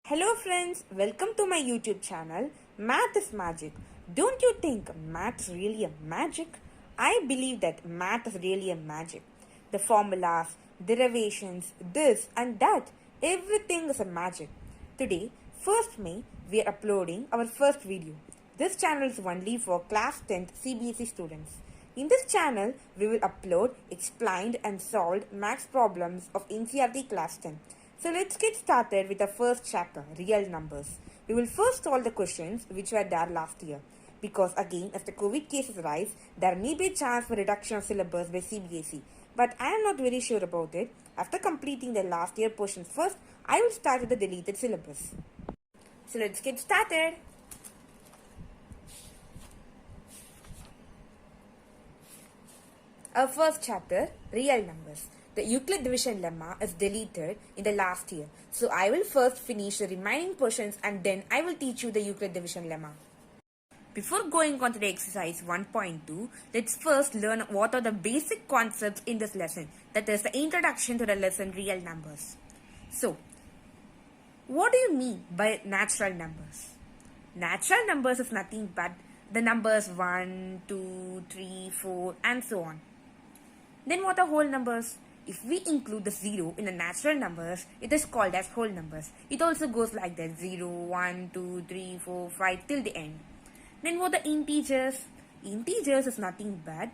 Hello friends, welcome to my YouTube channel. Math is magic. Don't you think math's really a magic? I believe that math is really a magic. The formulas, derivations, this and that, everything is a magic. Today, 1st May, we are uploading our first video. This channel is only for class 10th CBSE students. In this channel, we will upload explained and solved maths problems of NCERT class 10. So let's get started with the first chapter, real numbers. We will first solve the questions which were there last year. Because again, as the COVID cases rise, there may be a chance for reduction of syllabus by CBSE. But I am not very sure about it. After completing the last year portions first, I will start with the deleted syllabus. So let's get started. Our first chapter, real numbers. The Euclid division lemma is deleted in the last year. So I will first finish the remaining portions and then I will teach you the Euclid division lemma. Before going on to the exercise 1.2, let's first learn what are the basic concepts in this lesson. That is the introduction to the lesson real numbers. So, what do you mean by natural numbers? Natural numbers is nothing but the numbers 1, 2, 3, 4 and so on. Then what are whole numbers? If we include the 0 in the natural numbers, it is called as whole numbers. It also goes like that 0, 1, 2, 3, 4, 5 till the end. Then what are the integers? Integers is nothing but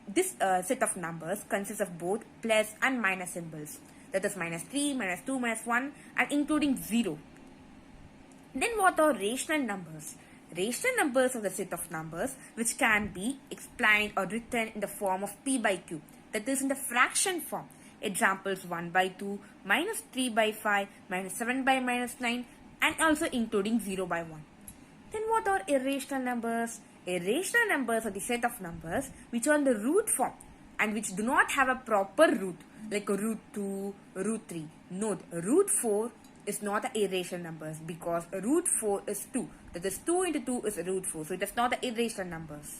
this set of numbers consists of both plus and minus symbols. That is minus 3, minus 2, minus 1 and including 0. Then what are rational numbers? Rational numbers are the set of numbers which can be explained or written in the form of p by q. That is in the fraction form. Examples 1 by 2, minus 3 by 5, minus 7 by minus 9 and also including 0 by 1. Then what are irrational numbers? Irrational numbers are the set of numbers which are in the root form and which do not have a proper root like a root 2, root 3. Note, root 4 is not an irrational numbers because root 4 is 2. That is 2 into 2 is root 4. So it is not an irrational numbers.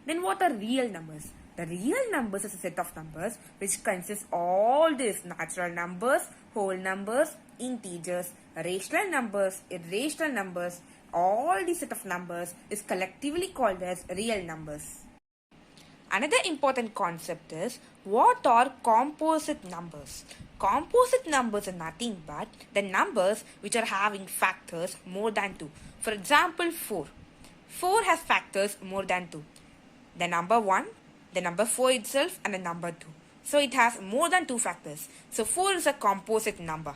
Then what are real numbers? The real numbers is a set of numbers which consists all these natural numbers, whole numbers, integers, rational numbers, irrational numbers. All these set of numbers is collectively called as real numbers. Another important concept is what are composite numbers? Composite numbers are nothing but the numbers which are having factors more than 2. For example, 4. 4 has factors more than 2. The number 1, the number 4 itself and the number 2. So it has more than 2 factors. So 4 is a composite number.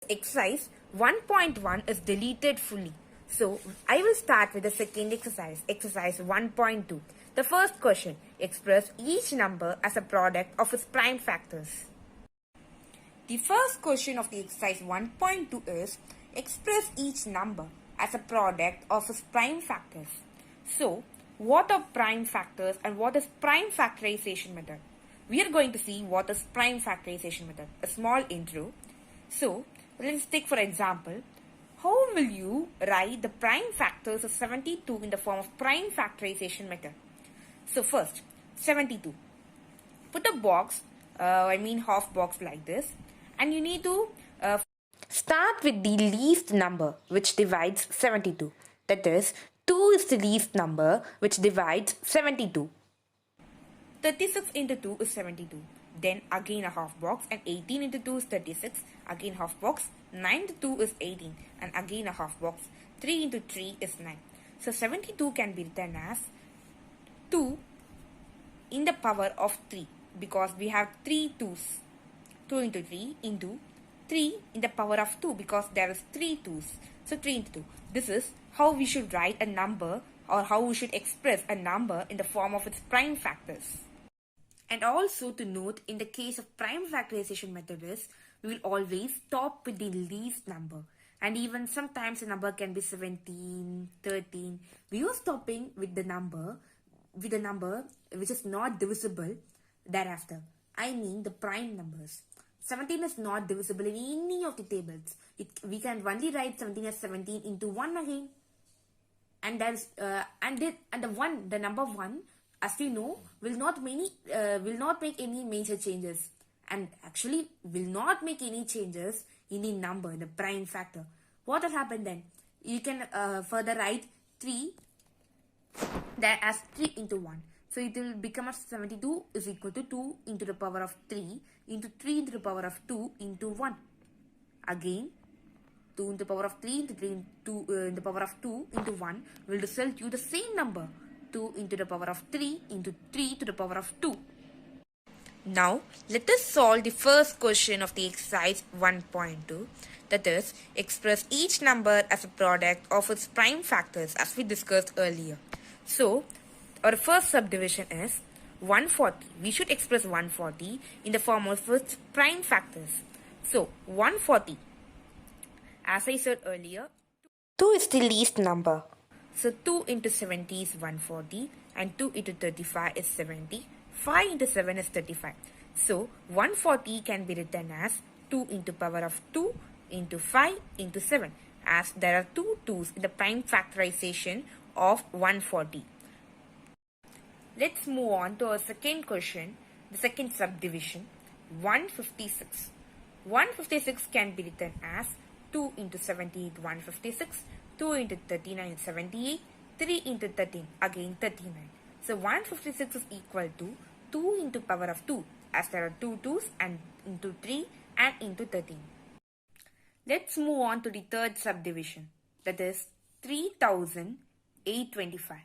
Exercise 1.1 is deleted fully. So I will start with the second exercise, exercise 1.2. The first question, express each number as a product of its prime factors. The first question of the exercise 1.2 is express each number as a product of its prime factors. So, what are prime factors and what is prime factorization method? We are going to see what is prime factorization method. A small intro. So, let's take for example, how will you write the prime factors of 72 in the form of prime factorization method? So first, 72. Put a box, half box like this, and you need to start with the least number which divides 72. That is, 2 is the least number which divides 72. 36 into 2 is 72. Then again a half box and 18 into 2 is 36. Again half box. 9 into 2 is 18 and again a half box. 3 into 3 is 9. So 72 can be written as 2 in the power of 3 because we have 3 2's. 2 into 3 into 3 in the power of 2 because there is 3 2's. So 3 into 2. This is how we should write a number or how we should express a number in the form of its prime factors. And also to note, in the case of prime factorization method is, we will always stop with the least number. And even sometimes the number can be 17, 13. We are stopping with the number which is not divisible thereafter. I mean the prime numbers. 17 is not divisible in any of the tables. We can only write 17 as 17 into 1 again. And there's the number 1, as we know, will not make any major changes and actually will not make any changes in the number, the prime factor. What will happen then? You can further write 3 that as 3 into 1. So it will become as 72 is equal to 2 into the power of 3 into 3 into the power of 2 into 1. Again, 2 into the power of 3 into 3 into the power of 2 into 1 will result you the same number, 2 into the power of 3 into 3 to the power of 2. Now, let us solve the first question of the exercise 1.2, that is, express each number as a product of its prime factors as we discussed earlier. So, our first subdivision is 140. We should express 140 in the form of its prime factors. So, 140, as I said earlier, 2 is the least number. So, 2 into 70 is 140 and 2 into 35 is 70. 5 into 7 is 35. So, 140 can be written as 2 into power of 2 into 5 into 7, as there are two 2's in the prime factorization of 140. Let's move on to our second question, the second subdivision, 156. 156 can be written as 2 into 78, 156, 2 into 39, 78, 3 into 13, again 39. So 156 is equal to 2 into power of 2, as there are two 2's and into 3 and into 13. Let's move on to the third subdivision, that is 3825.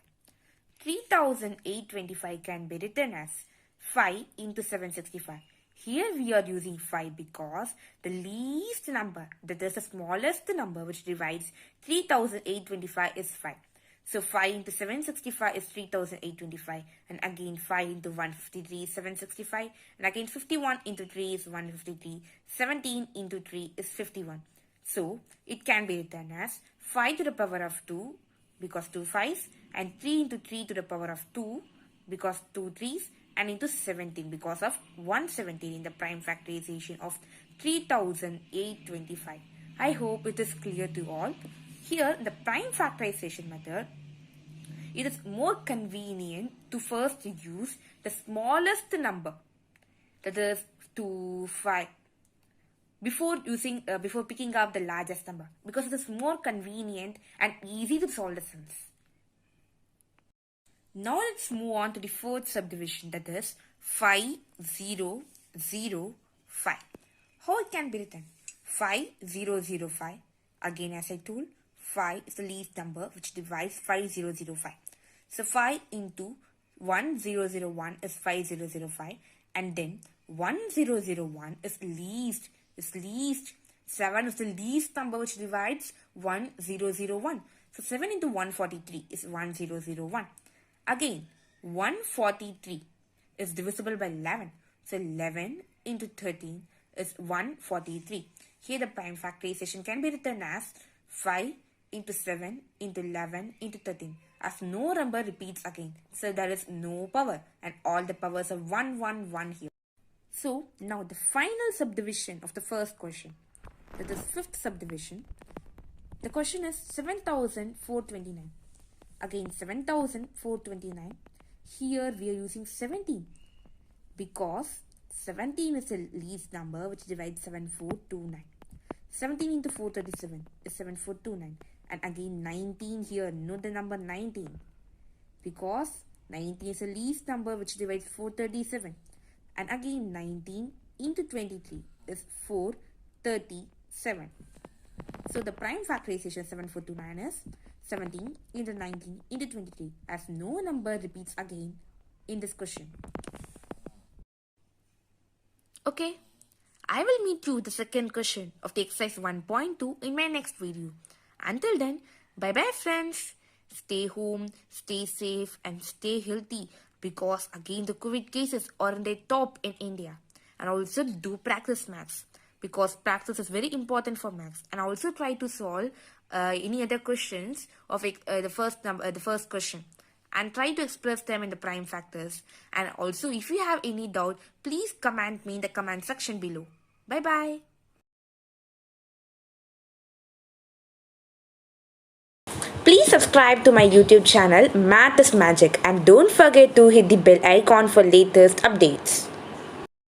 3825 can be written as 5 into 765. Here we are using 5 because the least number, that is the smallest number which divides 3825 is 5. So 5 into 765 is 3825, and again 5 into 153 is 765, and again 51 into 3 is 153, 17 into 3 is 51. So it can be written as 5 to the power of 2 because 2 5's, and 3 into 3 to the power of 2 because 2 3's, and into 17 because of 117 in the prime factorization of 3825. I hope it is clear to all. Here, the prime factorization method, it is more convenient to first use the smallest number, that is 2, 5, before picking up the largest number, because it is more convenient and easy to solve the sums. Now let's move on to the fourth subdivision, that is 5005. How it can be written? 5005. Again, as I told, 5 is the least number which divides 5005. So 5 into 1001 is 5005, and then 1001 is least. 7 is the least number which divides 1001. So 7 into 143 is 1001. Again, 143 is divisible by 11. So 11 into 13 is 143. Here the prime factorization can be written as 5 into 7 into 11 into 13, as no number repeats again. So there is no power, and all the powers are 1, 1, 1 here. So now the final subdivision of the first question, that is fifth subdivision. The question is 7429. Again 7429. Here we are using 17 because 17 is the least number which divides 7429. 17 into 437 is 7429, and again 19 here. Note the number 19 because 19 is the least number which divides 437, and again 19 into 23 is 437. So the prime factorization 7429 is 17 into 19 into 23, as no number repeats again in this question. Okay, I will meet you with the second question of the exercise 1.2 in my next video. Until then, bye bye friends. Stay home, stay safe and stay healthy, because again the COVID cases are in the top in India. And also do practice maths, because practice is very important for maths. And also try to solve any other questions of the first question, and try to express them in the prime factors. And also if you have any doubt, please comment me in the comment section below. Bye bye. Please subscribe to my YouTube channel Math is Magic, and don't forget to hit the bell icon for latest updates.